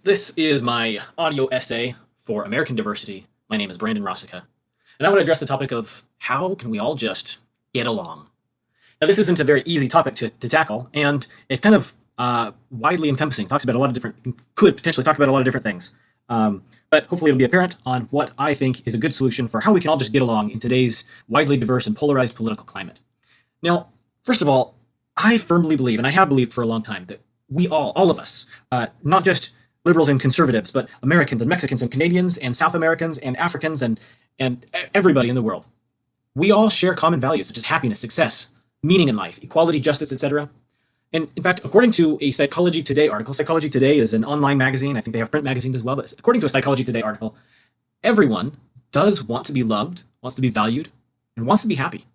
This is my audio essay for American diversity. My name is Brandon Rossica, and I want to address the topic of how can we all just get along. Now, this isn't a very easy topic to tackle, and it's kind of widely encompassing. Talks about a lot of different, could potentially talk about a lot of different things. But hopefully it'll be apparent on what I think is a good solution for how we can all just get along in today's widely diverse and polarized political climate. Now, first of all, I firmly believe, and I have believed for a long time, that we all of us, not just liberals and conservatives, but Americans and Mexicans and Canadians and South Americans and Africans and everybody in the world, we all share common values such as happiness, success, meaning in life, equality, justice, etc. And in fact, according to a Psychology Today article, Psychology Today is an online magazine. I think they have print magazines as well, but according to a Psychology Today article, everyone does want to be loved, wants to be valued, and wants to be happy.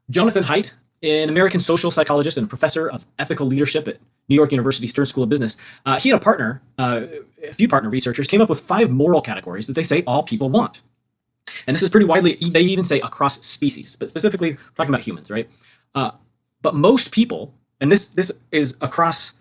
Jonathan Haidt, an American social psychologist and a professor of ethical leadership at New York University Stern School of Business, he and a few partner researchers came up with 5 moral categories that they say all people want. And this is pretty widely, they even say across species, but specifically talking about humans, right? But most people, and this is across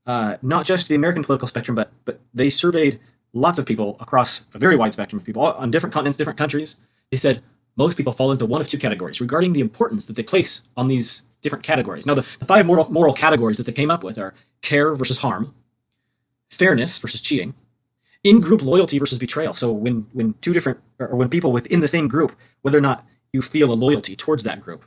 not just the American political spectrum, but they surveyed lots of people across a very wide spectrum of people on different continents, different countries. They said most people fall into one of 2 categories regarding the importance that they place on these different categories. Now, the 5 moral categories that they came up with are care versus harm, fairness versus cheating, in-group loyalty versus betrayal. So when people within the same group, whether or not you feel a loyalty towards that group.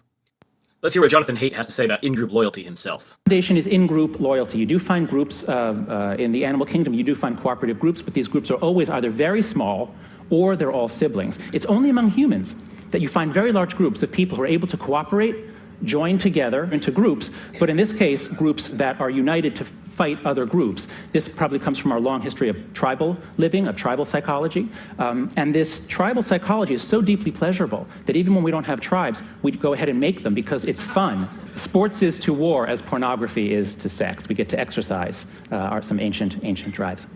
Let's hear what Jonathan Haidt has to say about in-group loyalty himself. Foundation is in-group loyalty. You do find groups in the animal kingdom, you do find cooperative groups, but these groups are always either very small or they're all siblings. It's only among humans that you find very large groups of people who are able to cooperate, join together into groups, but in this case, groups that are united to fight other groups. This probably comes from our long history of tribal living, of tribal psychology. And this tribal psychology is so deeply pleasurable that even when we don't have tribes, we go ahead and make them because it's fun. Sports is to war as pornography is to sex. We get to exercise some ancient drives.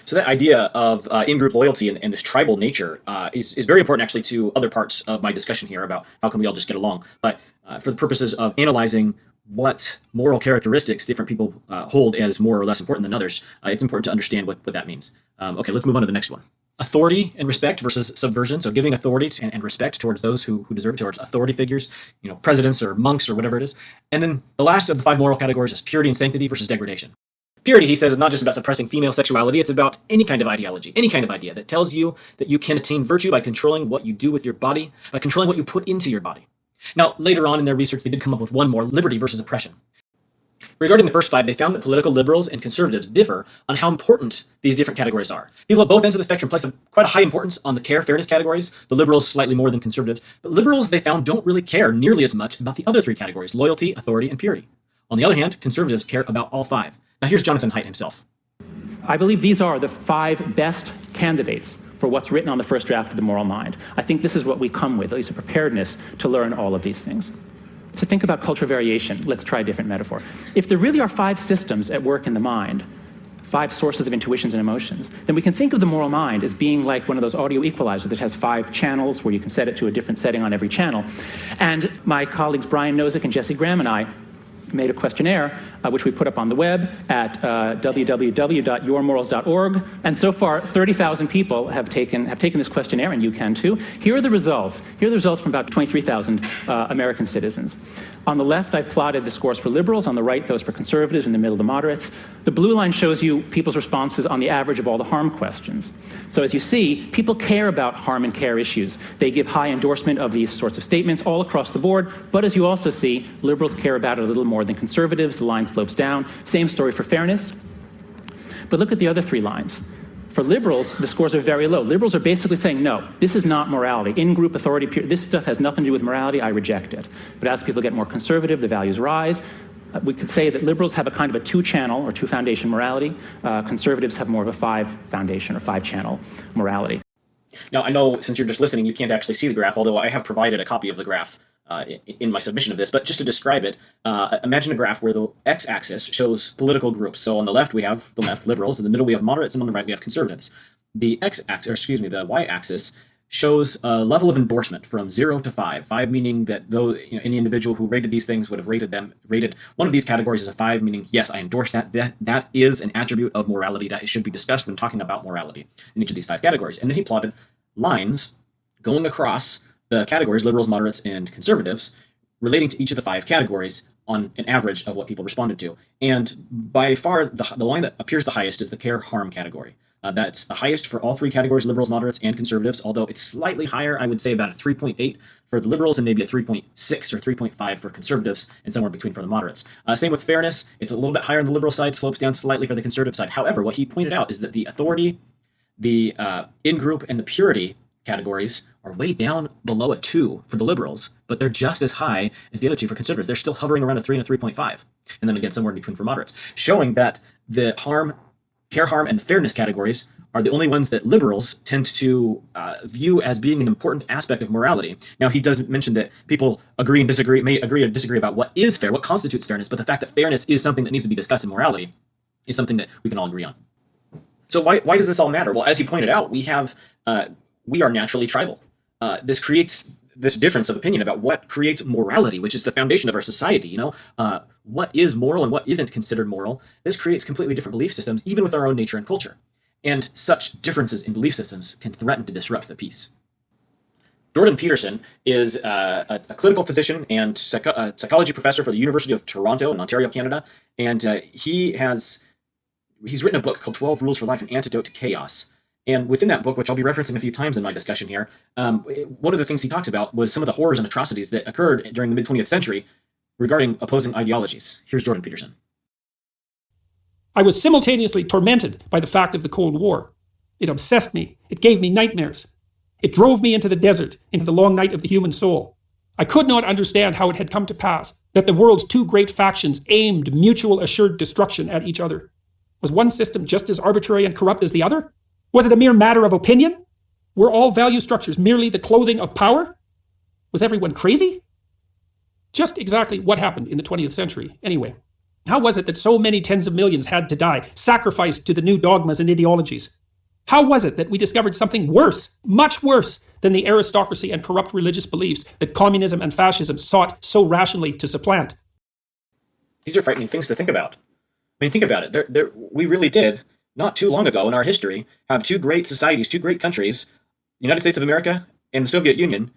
So that idea of in-group loyalty and this tribal nature is very important actually to other parts of my discussion here about how can we all just get along. But for the purposes of analyzing what moral characteristics different people hold as more or less important than others, it's important to understand what that means. Okay, let's move on to the next one. Authority and respect versus subversion. So giving authority and respect towards those who deserve it, towards authority figures, presidents or monks or whatever it is. And then the last of the 5 moral categories is purity and sanctity versus degradation. Purity, he says, is not just about suppressing female sexuality, it's about any kind of ideology, any kind of idea that tells you that you can attain virtue by controlling what you do with your body, by controlling what you put into your body. Now, later on in their research, they did come up with one more, liberty versus oppression. Regarding the first 5, they found that political liberals and conservatives differ on how important these different categories are. People at both ends of the spectrum place quite a high importance on the care, fairness categories, the liberals slightly more than conservatives, but liberals, they found, don't really care nearly as much about the other 3 categories, loyalty, authority, and purity. On the other hand, conservatives care about all 5. Now here's Jonathan Haidt himself. I believe these are the 5 best candidates for what's written on the first draft of the Moral Mind. I think this is what we come with, at least a preparedness to learn all of these things. To think about cultural variation, let's try a different metaphor. If there really are 5 systems at work in the mind, 5 sources of intuitions and emotions, then we can think of the moral mind as being like one of those audio equalizers that has 5 channels where you can set it to a different setting on every channel. And my colleagues Brian Nozick and Jesse Graham and I made a questionnaire, which we put up on the web at www.yourmorals.org. And so far, 30,000 people have taken this questionnaire, and you can too. Here are the results. Here are the results from about 23,000 American citizens. On the left, I've plotted the scores for liberals. On the right, those for conservatives. In the middle, the moderates. The blue line shows you people's responses on the average of all the harm questions. So as you see, people care about harm and care issues. They give high endorsement of these sorts of statements all across the board. But as you also see, liberals care about it a little more than conservatives. The line slopes down. Same story for fairness. But look at the other 3 lines. For liberals, the scores are very low. Liberals are basically saying, no, this is not morality. In-group authority, this stuff has nothing to do with morality. I reject it. But as people get more conservative, the values rise. We could say that liberals have a kind of a 2-channel or 2-foundation morality. Conservatives have more of a 5-foundation or 5-channel morality. Now, I know since you're just listening, you can't actually see the graph, although I have provided a copy of the graph in my submission of this, but just to describe it, imagine a graph where the x-axis shows political groups. So on the left, we have the left, liberals. In the middle, we have moderates, and on the right, we have conservatives. The y-axis shows a level of endorsement from 0 to 5. 5 meaning that though any individual who rated these things would have rated one of these categories as a 5, meaning yes, I endorse that. That is an attribute of morality that should be discussed when talking about morality in each of these 5 categories. And then he plotted lines going across the categories, liberals, moderates, and conservatives, relating to each of the 5 categories on an average of what people responded to. And by far, the line that appears the highest is the care harm category. That's the highest for all 3 categories, liberals, moderates, and conservatives, although it's slightly higher. I would say about a 3.8 for the liberals and maybe a 3.6 or 3.5 for conservatives, and somewhere between for the moderates. Same with fairness. It's a little bit higher on the liberal side, slopes down slightly for the conservative side. However, what he pointed out is that the authority, the in-group, and the purity categories are way down below a 2 for the liberals, but they're just as high as the other 2 for conservatives. They're still hovering around a 3 and a 3.5, and then again somewhere in between for moderates, showing that the care harm, and fairness categories are the only ones that liberals tend to view as being an important aspect of morality. Now, he doesn't mention that people may agree or disagree about what is fair, what constitutes fairness, but the fact that fairness is something that needs to be discussed in morality is something that we can all agree on. So why does this all matter? Well, as he pointed out, we are naturally tribal. This creates this difference of opinion about what creates morality, which is the foundation of our society. What is moral and what isn't considered moral. This creates completely different belief systems, even with our own nature and culture. And such differences in belief systems can threaten to disrupt the peace. Jordan Peterson is a clinical physician and psychology professor for the University of Toronto in Ontario, Canada, and he's written a book called 12 Rules for Life: An Antidote to Chaos. And within that book, which I'll be referencing a few times in my discussion here, one of the things he talks about was some of the horrors and atrocities that occurred during the mid-20th century regarding opposing ideologies. Here's Jordan Peterson. I was simultaneously tormented by the fact of the Cold War. It obsessed me. It gave me nightmares. It drove me into the desert, into the long night of the human soul. I could not understand how it had come to pass that the world's 2 great factions aimed mutual assured destruction at each other. Was one system just as arbitrary and corrupt as the other? Was it a mere matter of opinion? Were all value structures merely the clothing of power? Was everyone crazy? Just exactly what happened in the 20th century, anyway. How was it that so many tens of millions had to die, sacrificed to the new dogmas and ideologies? How was it that we discovered something worse, much worse, than the aristocracy and corrupt religious beliefs that communism and fascism sought so rationally to supplant? These are frightening things to think about. I mean, think about it. We really did, not too long ago in our history, have 2 great societies, 2 great countries, the United States of America and the Soviet Union,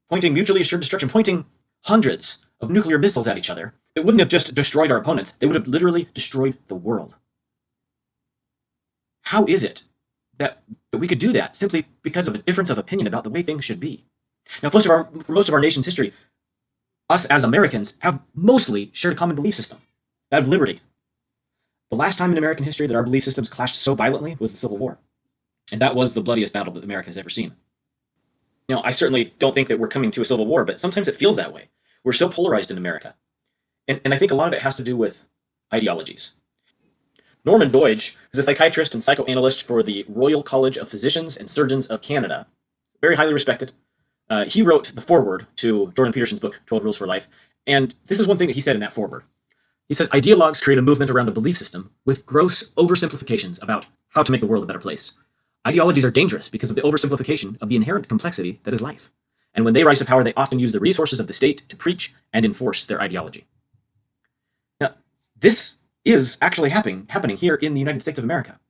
pointing mutually assured destruction, pointing hundreds of nuclear missiles at each other. It wouldn't have just destroyed our opponents. They would have literally destroyed the world. How is it that we could do that simply because of a difference of opinion about the way things should be? Now, for most of our nation's history, us as Americans have mostly shared a common belief system, that of liberty. The last time in American history that our belief systems clashed so violently was the Civil War. And that was the bloodiest battle that America has ever seen. Now, I certainly don't think that we're coming to a civil war, but sometimes it feels that way. We're so polarized in America. And I think a lot of it has to do with ideologies. Norman Doidge is a psychiatrist and psychoanalyst for the Royal College of Physicians and Surgeons of Canada. Very highly respected. He wrote the foreword to Jordan Peterson's book, 12 Rules for Life. And this is one thing that he said in that foreword. He said, ideologues create a movement around a belief system with gross oversimplifications about how to make the world a better place. Ideologies are dangerous because of the oversimplification of the inherent complexity that is life. And when they rise to power, they often use the resources of the state to preach and enforce their ideology. Now, this is actually happening here in the United States of America.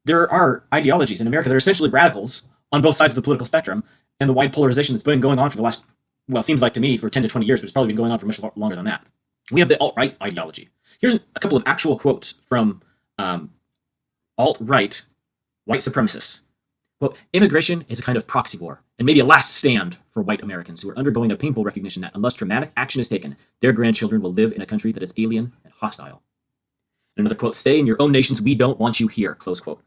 There are ideologies in America that are essentially radicals on both sides of the political spectrum, and the wide polarization that's been going on for the last, well, it seems like to me for 10 to 20 years, but it's probably been going on for much longer than that. We have the alt-right ideology. Here's a couple of actual quotes from alt-right white supremacists. Quote, immigration is a kind of proxy war, and maybe a last stand for white Americans who are undergoing a painful recognition that unless dramatic action is taken, their grandchildren will live in a country that is alien and hostile. And another quote, stay in your own nations, we don't want you here, close quote.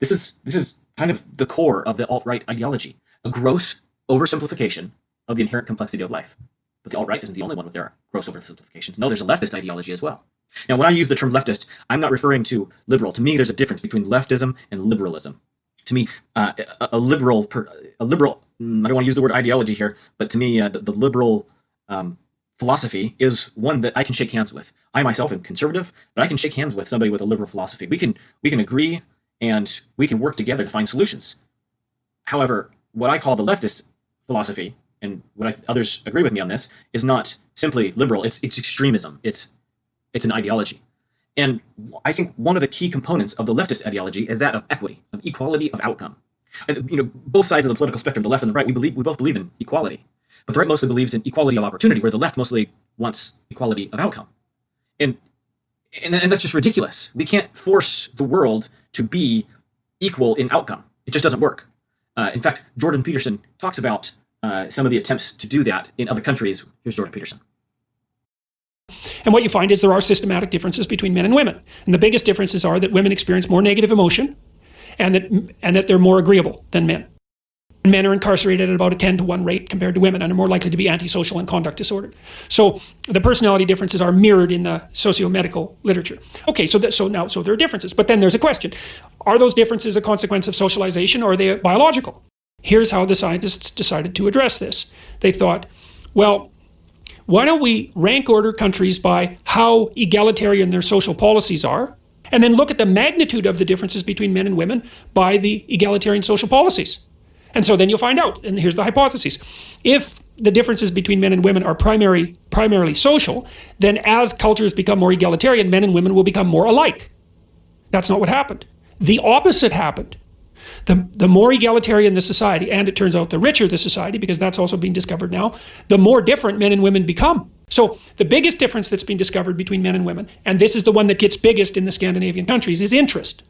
This is kind of the core of the alt-right ideology, a gross oversimplification of the inherent complexity of life. But the alt-right isn't the only one with their gross oversimplifications. No, there's a leftist ideology as well. Now, when I use the term leftist, I'm not referring to liberal. To me, there's a difference between leftism and liberalism. To me, a liberal, I don't want to use the word ideology here, but to me, the liberal philosophy is one that I can shake hands with. I myself am conservative, but I can shake hands with somebody with a liberal philosophy. We can agree and we can work together to find solutions. However, what I call the leftist philosophy, and others agree with me on this, is not simply liberal. It's extremism. It's an ideology. And I think one of the key components of the leftist ideology is that of equity, of equality of outcome. And, both sides of the political spectrum, the left and the right, we both believe in equality. But the right mostly believes in equality of opportunity, where the left mostly wants equality of outcome. And that's just ridiculous. We can't force the world to be equal in outcome. It just doesn't work. In fact, Jordan Peterson talks about some of the attempts to do that in other countries. Here's Jordan Peterson. And what you find is there are systematic differences between men and women. And the biggest differences are that women experience more negative emotion and that they're more agreeable than men. Men are incarcerated at about a 10-to-1 rate compared to women and are more likely to be antisocial and conduct disordered. So the personality differences are mirrored in the socio-medical literature. Okay, so there are differences. But then there's a question. Are those differences a consequence of socialization, or are they biological? Here's how the scientists decided to address this. They thought, well, why don't we rank order countries by how egalitarian their social policies are, and then look at the magnitude of the differences between men and women by the egalitarian social policies. And so then you'll find out, and here's the hypothesis. If the differences between men and women are primarily social, then as cultures become more egalitarian, men and women will become more alike. That's not what happened. The opposite happened. The more egalitarian the society, and it turns out the richer the society, because that's also being discovered now, the more different men and women become. So the biggest difference that's been discovered between men and women, and this is the one that gets biggest in the Scandinavian countries, is interest.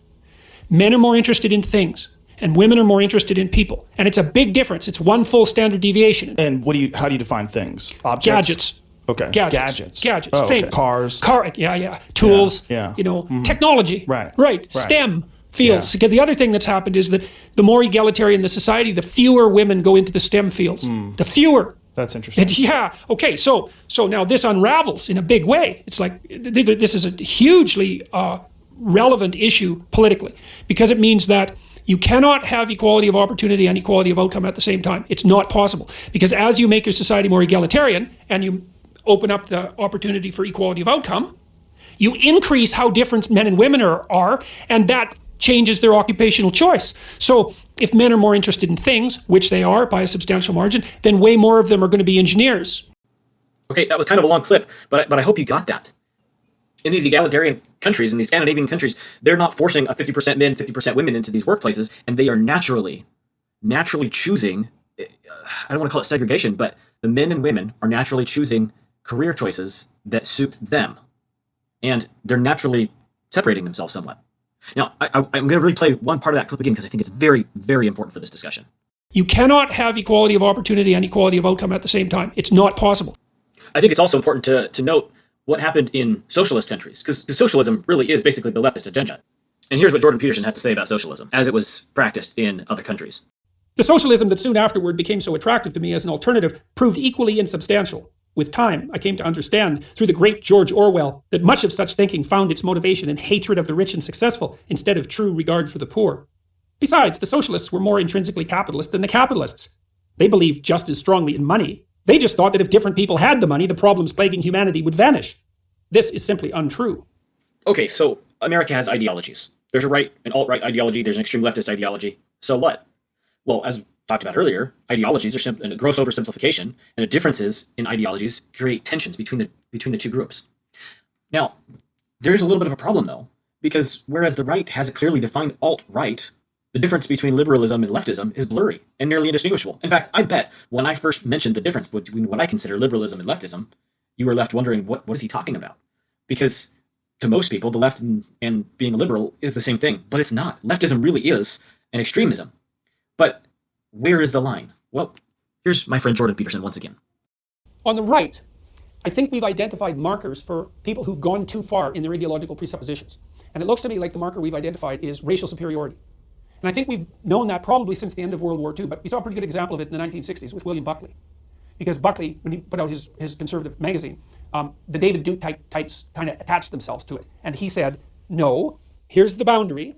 Men are more interested in things, and women are more interested in people. And it's a big difference. It's one full standard deviation. And how do you define things? Objects? Gadgets. Okay. Gadgets. Oh, things. okay. Cars. Tools. Yeah. Technology. Right. STEM fields. Yeah. Because the other thing that's happened is that the more egalitarian the society, the fewer women go into the STEM fields. The fewer. That's interesting. Okay. So now this unravels in a big way. It's like this is a hugely relevant issue politically, because it means that you cannot have equality of opportunity and equality of outcome at the same time. It's not possible, because as you make your society more egalitarian and you open up the opportunity for equality of outcome, you increase how different men and women are, and that changes their occupational choice. So if men are more interested in things, which they are by a substantial margin, then way more of them are going to be engineers. Okay, that was kind of a long clip, but I hope you got that. In these egalitarian countries, in these Scandinavian countries, they're not forcing a 50% men, 50% women into these workplaces, and they are naturally choosing, I don't want to call it segregation, but the men and women are naturally choosing career choices that suit them. And they're naturally separating themselves somewhat. Now, I'm going to replay one part of that clip again, because I think it's very, very important for this discussion. You cannot have equality of opportunity and equality of outcome at the same time. It's not possible. I think it's also important to note what happened in socialist countries, because socialism really is basically the leftist agenda. And here's what Jordan Peterson has to say about socialism as it was practiced in other countries. The socialism that soon afterward became so attractive to me as an alternative proved equally insubstantial. With time, I came to understand through the great George Orwell that much of such thinking found its motivation in hatred of the rich and successful instead of true regard for the poor. Besides, the socialists were more intrinsically capitalist than the capitalists. They believed just as strongly in money. They just thought that if different people had the money, the problems plaguing humanity would vanish. This is simply untrue. Okay, so America has ideologies. There's a right and alt-right ideology. There's an extreme leftist ideology. So what? Well, as talked about earlier, ideologies are a gross oversimplification, and the differences in ideologies create tensions between the two groups. Now, there's a little bit of a problem, though, because whereas the right has a clearly defined alt-right, the difference between liberalism and leftism is blurry and nearly indistinguishable. In fact, I bet when I first mentioned the difference between what I consider liberalism and leftism, you were left wondering, what is he talking about? Because to most people, the left and being a liberal is the same thing, but it's not. Leftism really is an extremism. But where is the line? Well, here's my friend Jordan Peterson once again. On the right, I think we've identified markers for people who've gone too far in their ideological presuppositions. And it looks to me like the marker we've identified is racial superiority. And I think we've known that probably since the end of World War II, but we saw a pretty good example of it in the 1960s with William Buckley. Because Buckley, when he put out his conservative magazine, the David Duke types kind of attached themselves to it. And he said, no, here's the boundary.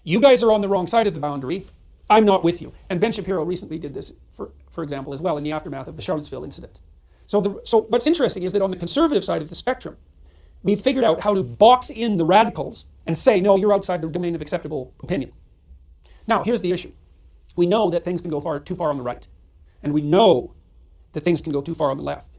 You guys are on the wrong side of the boundary. I'm not with you. And Ben Shapiro recently did this, for example, as well, in the aftermath of the Charlottesville incident. So what's interesting is that on the conservative side of the spectrum, we figured out how to box in the radicals and say, no, you're outside the domain of acceptable opinion. Now, here's the issue. We know that things can go too far on the right. And we know that things can go too far on the left.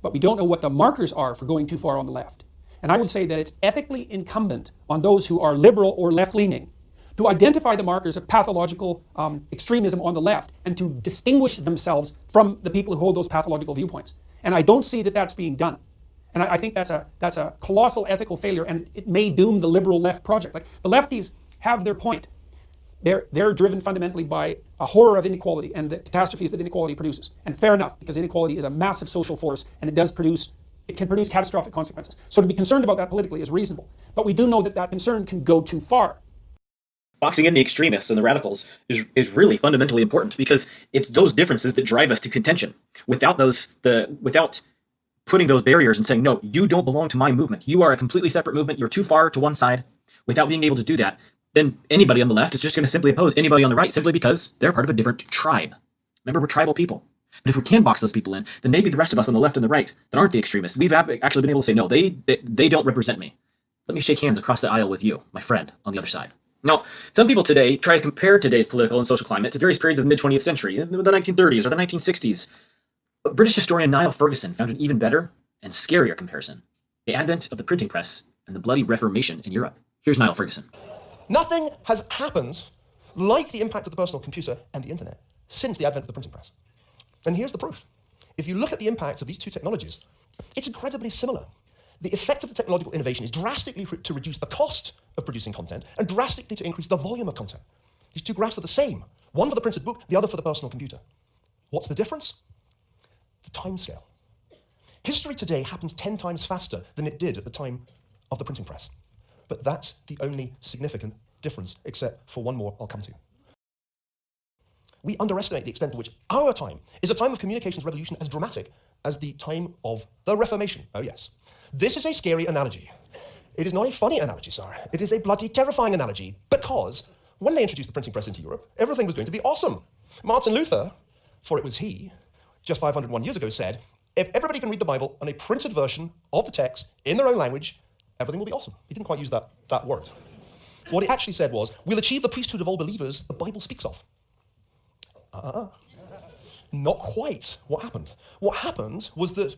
But we don't know what the markers are for going too far on the left. And I would say that it's ethically incumbent on those who are liberal or left-leaning to identify the markers of pathological extremism on the left and to distinguish themselves from the people who hold those pathological viewpoints. And I don't see that that's being done. And I think that's a colossal ethical failure, and it may doom the liberal left project. Like, the lefties have their point. They're driven fundamentally by a horror of inequality and the catastrophes that inequality produces. And fair enough, because inequality is a massive social force, and it can produce catastrophic consequences. So to be concerned about that politically is reasonable. But we do know that that concern can go too far. Boxing in the extremists and the radicals is really fundamentally important, because it's those differences that drive us to contention. Without putting those barriers and saying, no, you don't belong to my movement. You are a completely separate movement. You're too far to one side. Without being able to do that, then anybody on the left is just going to simply oppose anybody on the right simply because they're part of a different tribe. Remember, we're tribal people. But if we can box those people in, then maybe the rest of us on the left and the right that aren't the extremists, we've actually been able to say, no, they don't represent me. Let me shake hands across the aisle with you, my friend, on the other side. Now, some people today try to compare today's political and social climate to various periods of the mid-20th century, the 1930s or the 1960s. But British historian Niall Ferguson found an even better and scarier comparison: the advent of the printing press and the bloody Reformation in Europe. Here's Niall Ferguson. Nothing has happened like the impact of the personal computer and the internet since the advent of the printing press. And here's the proof. If you look at the impact of these two technologies, it's incredibly similar. The effect of the technological innovation is drastically to reduce the cost of producing content and drastically to increase the volume of content. These two graphs are the same, one for the printed book, the other for the personal computer. What's the difference? The time scale. History today happens 10 times faster than it did at the time of the printing press. But that's the only significant difference, except for one more I'll come to. We underestimate the extent to which our time is a time of communications revolution as dramatic as the time of the Reformation. Oh yes. This is a scary analogy. It is not a funny analogy, sir. It is a bloody terrifying analogy, because when they introduced the printing press into Europe, everything was going to be awesome. Martin Luther, for it was he, just 501 years ago said, if everybody can read the Bible on a printed version of the text in their own language, everything will be awesome. He didn't quite use that word. What he actually said was, we'll achieve the priesthood of all believers the Bible speaks of. Not quite what happened. What happened was that,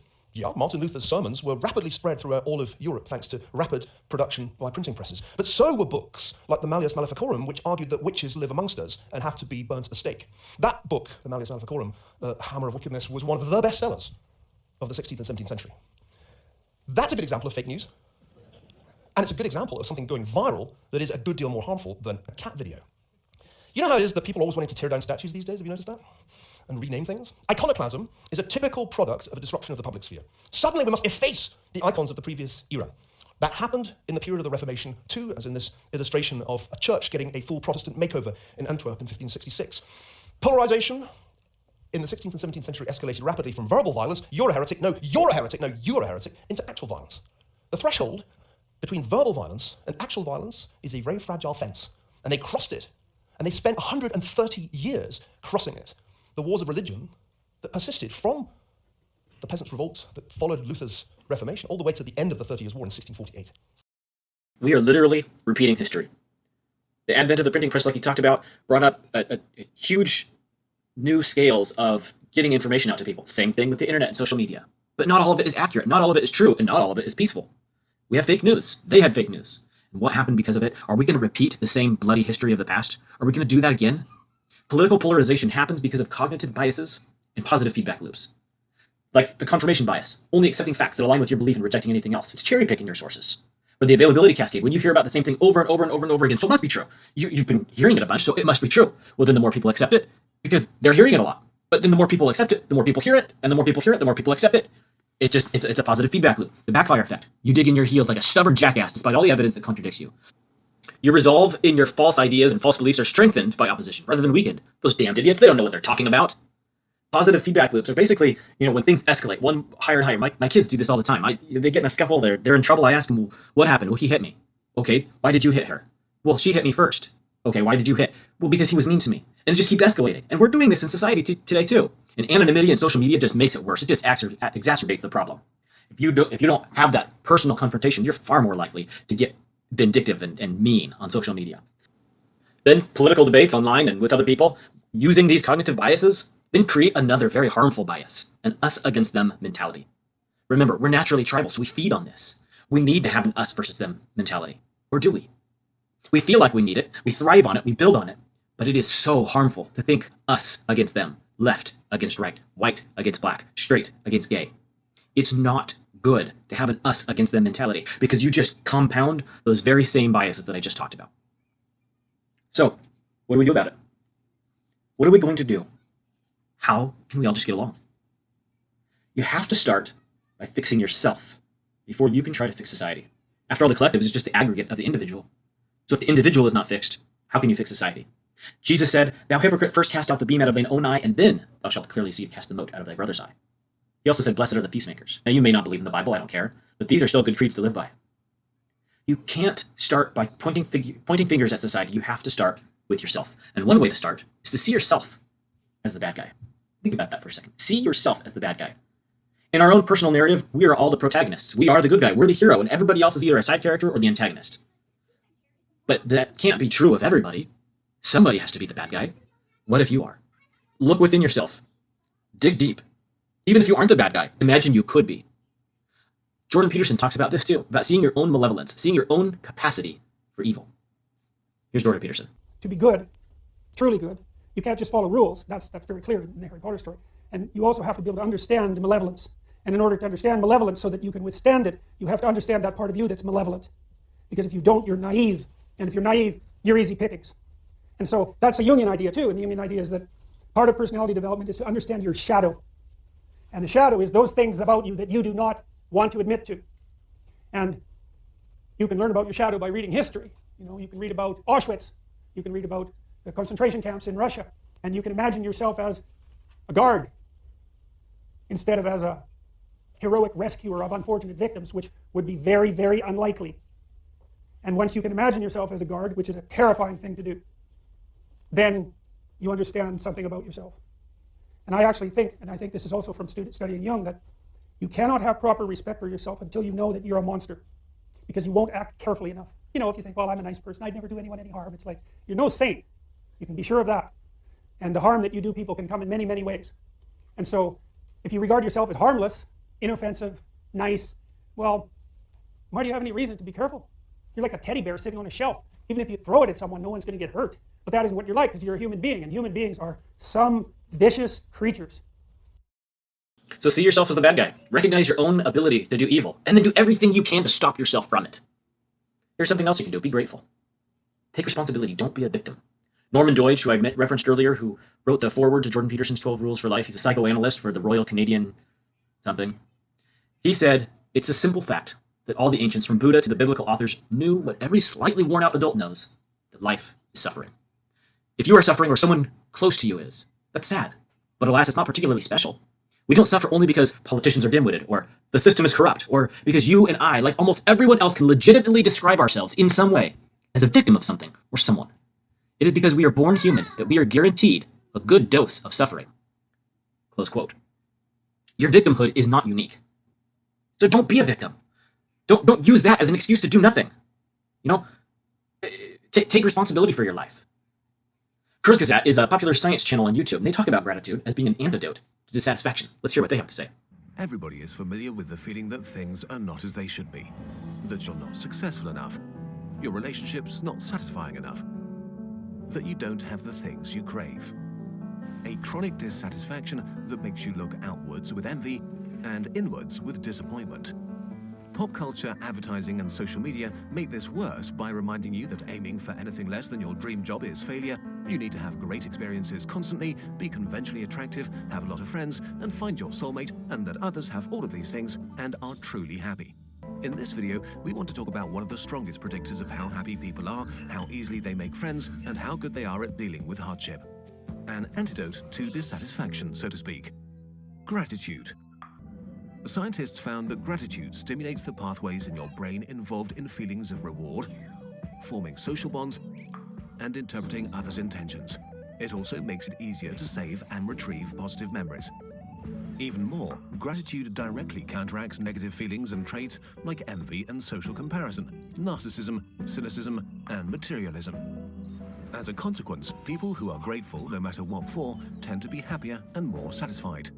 Martin Luther's sermons were rapidly spread throughout all of Europe thanks to rapid production by printing presses. But so were books like the Malleus Maleficarum, which argued that witches live amongst us and have to be burnt at the stake. That book, the Malleus Maleficarum, Hammer of Wickedness, was one of the bestsellers of the 16th and 17th century. That's a good example of fake news. And it's a good example of something going viral that is a good deal more harmful than a cat video. You know how it is that people are always wanting to tear down statues these days? Have you noticed that? And rename things? Iconoclasm is a typical product of a disruption of the public sphere. Suddenly we must efface the icons of the previous era. That happened in the period of the Reformation too, as in this illustration of a church getting a full Protestant makeover in Antwerp in 1566. Polarization in the 16th and 17th century escalated rapidly from verbal violence, you're a heretic, no, you're a heretic, no, you're a heretic, into actual violence. The threshold between verbal violence and actual violence is a very fragile fence. And they crossed it. And they spent 130 years crossing it. The wars of religion that persisted from the Peasants' Revolt that followed Luther's Reformation all the way to the end of the 30 Years' War in 1648. We are literally repeating history. The advent of the printing press, like you talked about, brought up a huge new scales of getting information out to people. Same thing with the internet and social media. But not all of it is accurate. Not all of it is true. And not all of it is peaceful. We have fake news. They had fake news. And what happened because of it? Are we going to repeat the same bloody history of the past? Are we going to do that again? Political polarization happens because of cognitive biases and positive feedback loops. Like the confirmation bias, only accepting facts that align with your belief and rejecting anything else. It's cherry picking your sources. Or the availability cascade, when you hear about the same thing over and over and over and over again, so it must be true. You've been hearing it a bunch, so it must be true. Well, then the more people accept it, because they're hearing it a lot. But then the more people accept it, the more people hear it, and the more people hear it, the more people accept it. It's a positive feedback loop. The backfire effect. You dig in your heels like a stubborn jackass despite all the evidence that contradicts you. Your resolve in your false ideas and false beliefs are strengthened by opposition rather than weakened. Those damned idiots, they don't know what they're talking about. Positive feedback loops are basically, when things escalate, one higher and higher. My kids do this all the time. They get in a scuffle, they're in trouble. I ask them, well, what happened? Well, he hit me. Okay, why did you hit her? Well, she hit me first. Okay, why did you hit? Well, because he was mean to me. And it just keeps escalating. And we're doing this in society today too. And anonymity and social media just makes it worse. It just exacerbates the problem. If you don't have that personal confrontation, you're far more likely to get vindictive and mean on social media. Then political debates online and with other people, using these cognitive biases, then create another very harmful bias, an us against them mentality. Remember, we're naturally tribal, so we feed on this. We need to have an us versus them mentality. Or do we? We feel like we need it, we thrive on it, we build on it, but it is so harmful to think us against them, left against right, white against black, straight against gay. It's not good to have an us against them mentality because you just compound those very same biases that I just talked about. So, what do we do about it? What are we going to do? How can we all just get along? You have to start by fixing yourself before you can try to fix society. After all, the collective is just the aggregate of the individual. So if the individual is not fixed, how can you fix society? Jesus said, "Thou hypocrite, first cast out the beam out of thine own eye, and then thou shalt clearly see to cast the mote out of thy brother's eye." He also said, "Blessed are the peacemakers." Now, you may not believe in the Bible, I don't care, but these are still good creeds to live by. You can't start by pointing fingers at society. You have to start with yourself. And one way to start is to see yourself as the bad guy. Think about that for a second. See yourself as the bad guy. In our own personal narrative, we are all the protagonists. We are the good guy. We're the hero, and everybody else is either a side character or the antagonist. But that can't be true of everybody. Somebody has to be the bad guy. What if you are? Look within yourself. Dig deep. Even if you aren't the bad guy, imagine you could be. Jordan Peterson talks about this too, about seeing your own malevolence, seeing your own capacity for evil. Here's Jordan Peterson. To be good, truly good, you can't just follow rules. That's very clear in the Harry Potter story. And you also have to be able to understand malevolence. And in order to understand malevolence so that you can withstand it, you have to understand that part of you that's malevolent. Because if you don't, you're naive. And if you're naive, you're easy pickings. And so that's a Jungian idea too. And the Jungian idea is that part of personality development is to understand your shadow. And the shadow is those things about you that you do not want to admit to. And you can learn about your shadow by reading history. You know, you can read about Auschwitz. You can read about the concentration camps in Russia. And you can imagine yourself as a guard instead of as a heroic rescuer of unfortunate victims, which would be very, very unlikely. And once you can imagine yourself as a guard, which is a terrifying thing to do, then you understand something about yourself. And I actually think, and I think this is also from studying Jung, that you cannot have proper respect for yourself until you know that you're a monster, because you won't act carefully enough. You know, if you think, well, I'm a nice person, I'd never do anyone any harm, it's like, you're no saint. You can be sure of that. And the harm that you do people can come in many, many ways. And so, if you regard yourself as harmless, inoffensive, nice, well, why do you have any reason to be careful? You're like a teddy bear sitting on a shelf. Even if you throw it at someone, no one's going to get hurt. But that isn't what you're like, because you're a human being, and human beings are some vicious creatures. So see yourself as the bad guy. Recognize your own ability to do evil, and then do everything you can to stop yourself from it. Here's something else you can do. Be grateful. Take responsibility. Don't be a victim. Norman Doidge, who I referenced earlier, who wrote the foreword to Jordan Peterson's 12 Rules for Life, he's a psychoanalyst for the Royal Canadian something. He said, "It's a simple fact that all the ancients, from Buddha to the biblical authors, knew what every slightly worn out adult knows, that life is suffering. If you are suffering or someone close to you is, that's sad. But alas, it's not particularly special. We don't suffer only because politicians are dim-witted, or the system is corrupt, or because you and I, like almost everyone else, can legitimately describe ourselves in some way as a victim of something or someone. It is because we are born human that we are guaranteed a good dose of suffering." Close quote. Your victimhood is not unique. So don't be a victim. Don't use that as an excuse to do nothing. You know, take responsibility for your life. Kurzgesagt is a popular science channel on YouTube, and they talk about gratitude as being an antidote to dissatisfaction. Let's hear what they have to say. Everybody is familiar with the feeling that things are not as they should be, that you're not successful enough, your relationship's not satisfying enough, that you don't have the things you crave. A chronic dissatisfaction that makes you look outwards with envy and inwards with disappointment. Pop culture, advertising, and social media make this worse by reminding you that aiming for anything less than your dream job is failure. You need to have great experiences constantly, be conventionally attractive, have a lot of friends, and find your soulmate, and that others have all of these things and are truly happy. In this video, we want to talk about one of the strongest predictors of how happy people are, how easily they make friends, and how good they are at dealing with hardship. An antidote to dissatisfaction, so to speak. Gratitude. Scientists found that gratitude stimulates the pathways in your brain involved in feelings of reward, forming social bonds, and interpreting others' intentions. It also makes it easier to save and retrieve positive memories. Even more, gratitude directly counteracts negative feelings and traits like envy and social comparison, narcissism, cynicism, and materialism. As a consequence, people who are grateful no matter what for tend to be happier and more satisfied.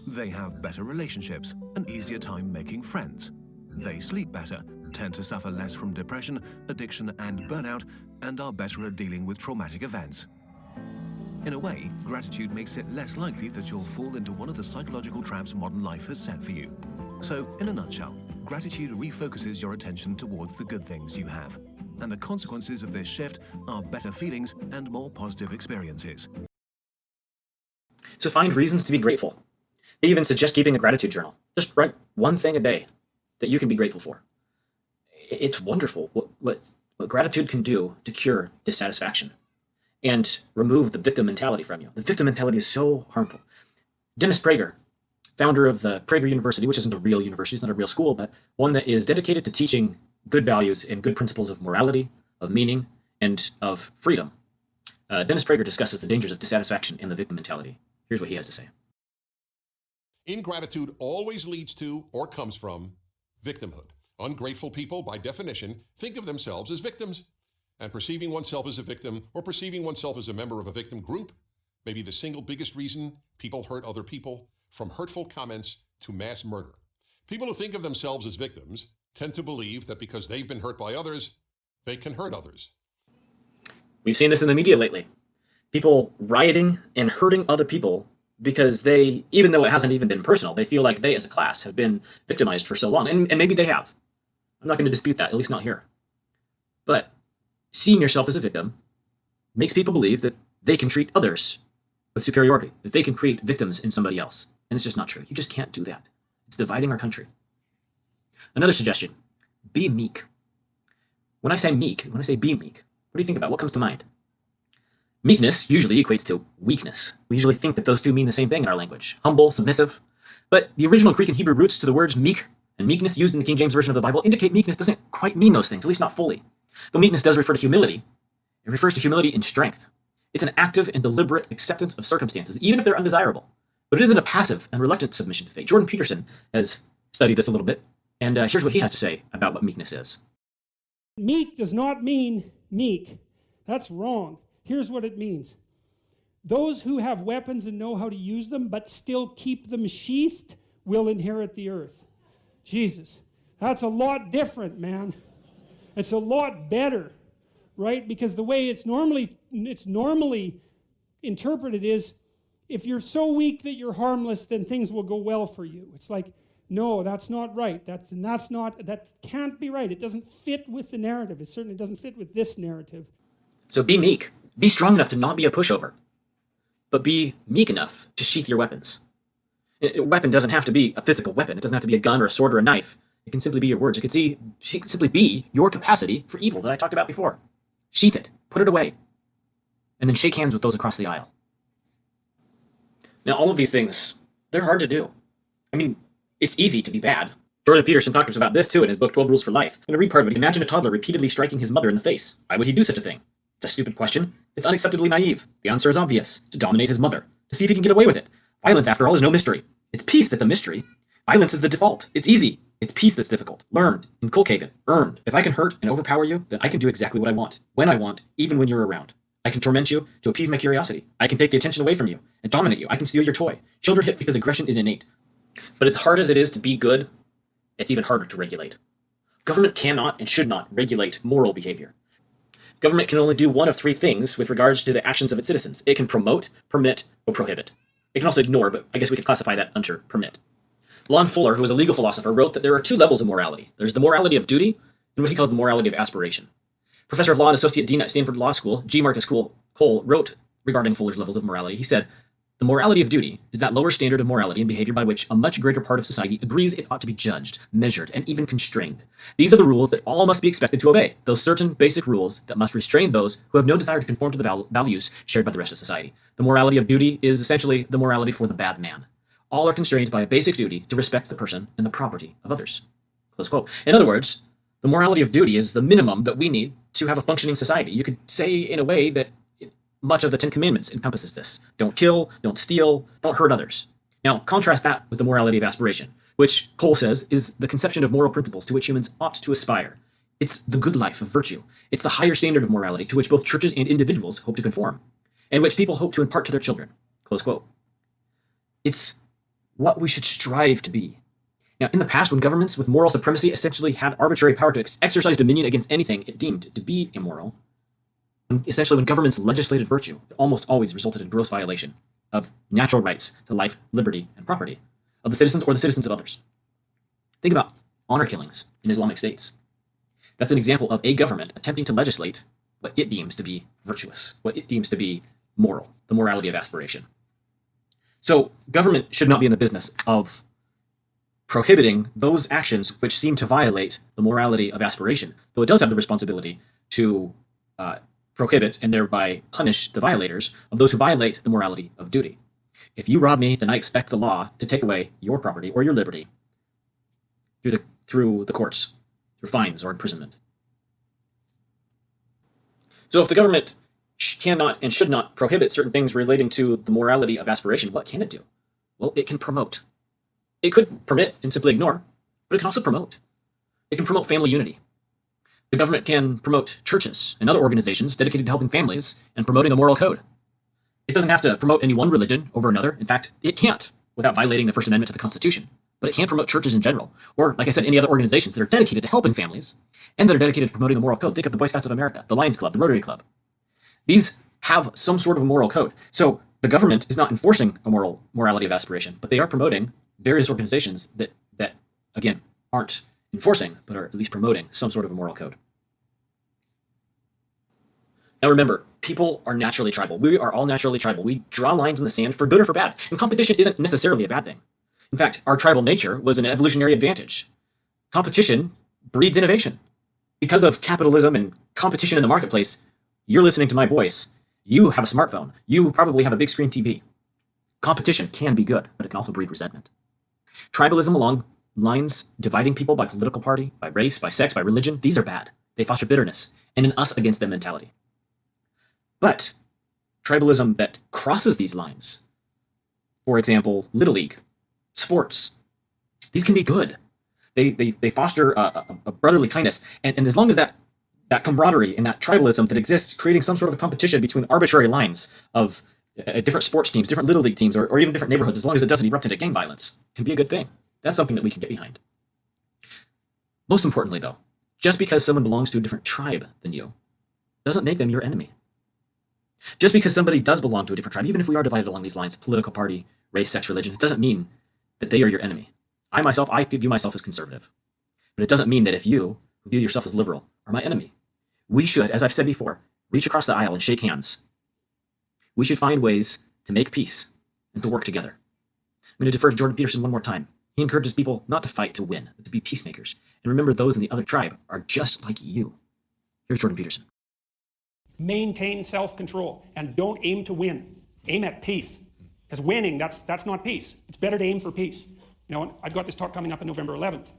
They have better relationships, an easier time making friends. They sleep better, tend to suffer less from depression, addiction and burnout, and are better at dealing with traumatic events. In a way, gratitude makes it less likely that you'll fall into one of the psychological traps modern life has set for you. So, in a nutshell, gratitude refocuses your attention towards the good things you have. And the consequences of this shift are better feelings and more positive experiences. So find reasons to be grateful. They even suggest keeping a gratitude journal. Just write one thing a day that you can be grateful for. It's wonderful what gratitude can do to cure dissatisfaction and remove the victim mentality from you. The victim mentality is so harmful. Dennis Prager, founder of the Prager University, which isn't a real university, it's not a real school, but one that is dedicated to teaching good values and good principles of morality, of meaning, and of freedom. Dennis Prager discusses the dangers of dissatisfaction and the victim mentality. Here's what he has to say. Ingratitude always leads to or comes from victimhood. Ungrateful people, by definition, think of themselves as victims. And perceiving oneself as a victim or perceiving oneself as a member of a victim group may be the single biggest reason people hurt other people, from hurtful comments to mass murder. People who think of themselves as victims tend to believe that because they've been hurt by others, they can hurt others. We've seen this in the media lately. People rioting and hurting other people because they, even though it hasn't even been personal, they feel like they as a class have been victimized for so long. And maybe they have. I'm not going to dispute that, at least not here. But seeing yourself as a victim makes people believe that they can treat others with superiority, that they can create victims in somebody else. And it's just not true. You just can't do that. It's dividing our country. Another suggestion, be meek. When I say meek, when I say be meek, what do you think about? What comes to mind? Meekness usually equates to weakness. We usually think that those two mean the same thing in our language. Humble, submissive. But the original Greek and Hebrew roots to the words meek and meekness used in the King James Version of the Bible indicate meekness doesn't quite mean those things, at least not fully. Though meekness does refer to humility, it refers to humility in strength. It's an active and deliberate acceptance of circumstances, even if they're undesirable. But it isn't a passive and reluctant submission to fate. Jordan Peterson has studied this a little bit, and here's what he has to say about what meekness is. Meek does not mean meek. That's wrong. Here's what it means. Those who have weapons and know how to use them, but still keep them sheathed, will inherit the earth. Jesus, that's a lot different, man. It's a lot better, right? Because the way it's normally interpreted is, if you're so weak that you're harmless, then things will go well for you. It's like, no, that's not right. That can't be right. It doesn't fit with the narrative. It certainly doesn't fit with this narrative. So be meek. Be strong enough to not be a pushover, but be meek enough to sheath your weapons. A weapon doesn't have to be a physical weapon. It doesn't have to be a gun or a sword or a knife. It can simply be your words. It can simply be your capacity for evil that I talked about before. Sheath it, put it away, and then shake hands with those across the aisle. Now, all of these things, they're hard to do. I mean, it's easy to be bad. Jordan Peterson talks about this too in his book, 12 Rules for Life. I'm going to read part of it. Imagine a toddler repeatedly striking his mother in the face. Why would he do such a thing? It's a stupid question. It's unacceptably naive. The answer is obvious. To dominate his mother. To see if he can get away with it. Violence, after all, is no mystery. It's peace that's a mystery. Violence is the default. It's easy. It's peace that's difficult. Learned, inculcated, earned. If I can hurt and overpower you, then I can do exactly what I want, when I want, even when you're around. I can torment you to appease my curiosity. I can take the attention away from you and dominate you. I can steal your toy. Children hit because aggression is innate. But as hard as it is to be good, it's even harder to regulate. Government cannot and should not regulate moral behavior. Government can only do one of three things with regards to the actions of its citizens. It can promote, permit, or prohibit. It can also ignore, but I guess we could classify that under permit. Lon Fuller, who was a legal philosopher, wrote that there are two levels of morality. There's the morality of duty and what he calls the morality of aspiration. Professor of Law and Associate Dean at Stanford Law School, G. Marcus Cole, wrote regarding Fuller's levels of morality. He said, "The morality of duty is that lower standard of morality and behavior by which a much greater part of society agrees it ought to be judged, measured, and even constrained. These are the rules that all must be expected to obey, those certain basic rules that must restrain those who have no desire to conform to the values shared by the rest of society. The morality of duty is essentially the morality for the bad man. All are constrained by a basic duty to respect the person and the property of others." Close quote. In other words, the morality of duty is the minimum that we need to have a functioning society. You could say in a way that much of the Ten Commandments encompasses this. Don't kill, don't steal, don't hurt others. Now, contrast that with the morality of aspiration, which Cole says is the conception of moral principles to which humans ought to aspire. It's the good life of virtue. It's the higher standard of morality to which both churches and individuals hope to conform, and which people hope to impart to their children. Close quote. It's what we should strive to be. Now, in the past, when governments with moral supremacy essentially had arbitrary power to exercise dominion against anything it deemed to be immoral, essentially when governments legislated virtue, it almost always resulted in gross violation of natural rights to life, liberty, and property of the citizens or the citizens of others. Think about honor killings in Islamic states. That's an example of a government attempting to legislate what it deems to be virtuous, what it deems to be moral, the morality of aspiration. So government should not be in the business of prohibiting those actions which seem to violate the morality of aspiration, though it does have the responsibility to prohibit and thereby punish the violators of those who violate the morality of duty. If you rob me, then I expect the law to take away your property or your liberty through the courts, through fines or imprisonment. So if the government cannot and should not prohibit certain things relating to the morality of aspiration, what can it do? Well, it can promote. It could permit and simply ignore, but it can also promote. It can promote family unity. The government can promote churches and other organizations dedicated to helping families and promoting a moral code. It doesn't have to promote any one religion over another. In fact, it can't without violating the First Amendment to the Constitution. But it can promote churches in general, or, like I said, any other organizations that are dedicated to helping families and that are dedicated to promoting a moral code. Think of the Boy Scouts of America, the Lions Club, the Rotary Club. These have some sort of moral code. So the government is not enforcing a morality of aspiration, but they are promoting various organizations that again, aren't enforcing, but are at least promoting some sort of a moral code. Now remember, people are naturally tribal. We are all naturally tribal. We draw lines in the sand for good or for bad, and competition isn't necessarily a bad thing. In fact, our tribal nature was an evolutionary advantage. Competition breeds innovation. Because of capitalism and competition in the marketplace, you're listening to my voice. You have a smartphone. You probably have a big screen TV. Competition can be good, but it can also breed resentment. Tribalism along lines dividing people by political party, by race, by sex, by religion, these are bad. They foster bitterness and an us against them mentality. But tribalism that crosses these lines, for example, Little League, sports, these can be good. They foster a brotherly kindness. And as long as that camaraderie and that tribalism that exists, creating some sort of a competition between arbitrary lines of different sports teams, different Little League teams, or even different neighborhoods, as long as it doesn't erupt into gang violence, can be a good thing. That's something that we can get behind. Most importantly, though, just because someone belongs to a different tribe than you doesn't make them your enemy. Just because somebody does belong to a different tribe, even if we are divided along these lines, political party, race, sex, religion, it doesn't mean that they are your enemy. I view myself as conservative. But it doesn't mean that if you view yourself as liberal are my enemy. We should, as I've said before, reach across the aisle and shake hands. We should find ways to make peace and to work together. I'm going to defer to Jordan Peterson one more time. He encourages people not to fight to win, but to be peacemakers. And remember, those in the other tribe are just like you. Here's Jordan Peterson. Maintain self-control and don't aim to win. Aim at peace. Because winning, that's not peace. It's better to aim for peace. You know, I've got this talk coming up on November 11th.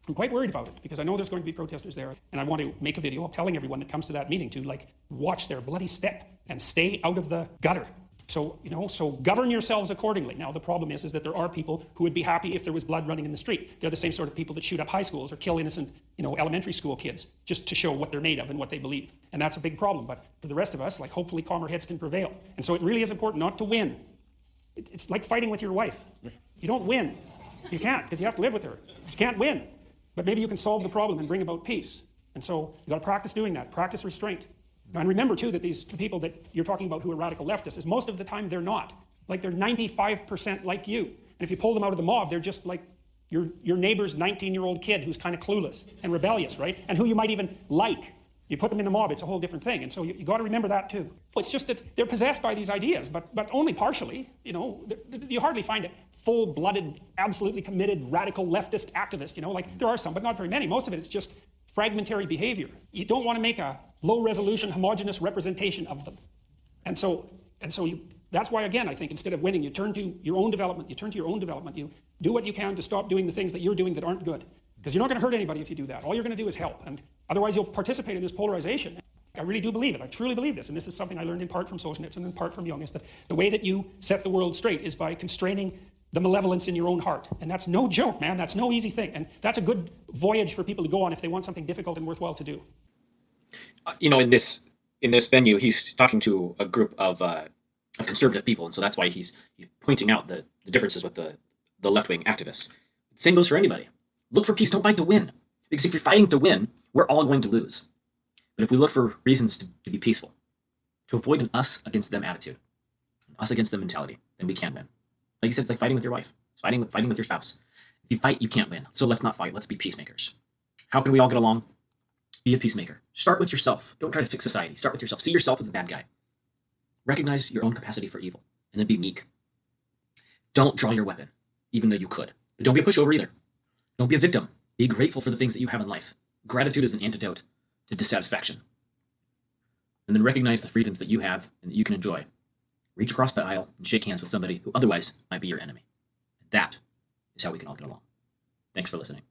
I'm quite worried about it because I know there's going to be protesters there, and I want to make a video telling everyone that comes to that meeting to watch their bloody step and stay out of the gutter. So, so govern yourselves accordingly. Now, the problem is that there are people who would be happy if there was blood running in the street. They're the same sort of people that shoot up high schools or kill innocent, elementary school kids just to show what they're made of and what they believe. And that's a big problem. But for the rest of us, hopefully calmer heads can prevail. And so it really is important not to win. It's like fighting with your wife. You don't win. You can't, because you have to live with her. You can't win. But maybe you can solve the problem and bring about peace. And so you got to practice doing that. Practice restraint. And remember, too, that these people that you're talking about who are radical leftists, is most of the time they're not. They're 95% like you. And if you pull them out of the mob, they're just like your neighbor's 19-year-old kid who's kind of clueless and rebellious, right? And who you might even like. You put them in the mob, it's a whole different thing. And so you got to remember that, too. It's just that they're possessed by these ideas, but only partially. You hardly find a full-blooded, absolutely committed, radical leftist activist. There are some, but not very many. Most of it is just fragmentary behavior. You don't want to make a low-resolution, homogeneous representation of them. And so that's why, again, I think instead of winning, you turn to your own development. You do what you can to stop doing the things that you're doing that aren't good. Because you're not going to hurt anybody if you do that. All you're going to do is help. And otherwise, you'll participate in this polarization. I really do believe it. I truly believe this. And this is something I learned in part from Solzhenitsyn and in part from Jung, is that the way that you set the world straight is by constraining the malevolence in your own heart. And that's no joke, man. That's no easy thing. And that's a good voyage for people to go on if they want something difficult and worthwhile to do. In this venue, he's talking to a group of conservative people, and so that's why he's pointing out the differences with the left wing activists. The same goes for anybody. Look for peace. Don't fight to win, because if you're fighting to win, we're all going to lose. But if we look for reasons to be peaceful, to avoid an us against them attitude, an us against them mentality, then we can win. Like you said, it's like fighting with your wife. It's fighting with your spouse. If you fight, you can't win. So let's not fight. Let's be peacemakers. How can we all get along? Be a peacemaker. Start with yourself. Don't try to fix society. Start with yourself. See yourself as the bad guy. Recognize your own capacity for evil, and then be meek. Don't draw your weapon, even though you could. But don't be a pushover either. Don't be a victim. Be grateful for the things that you have in life. Gratitude is an antidote to dissatisfaction. And then recognize the freedoms that you have and that you can enjoy. Reach across the aisle and shake hands with somebody who otherwise might be your enemy. That is how we can all get along. Thanks for listening.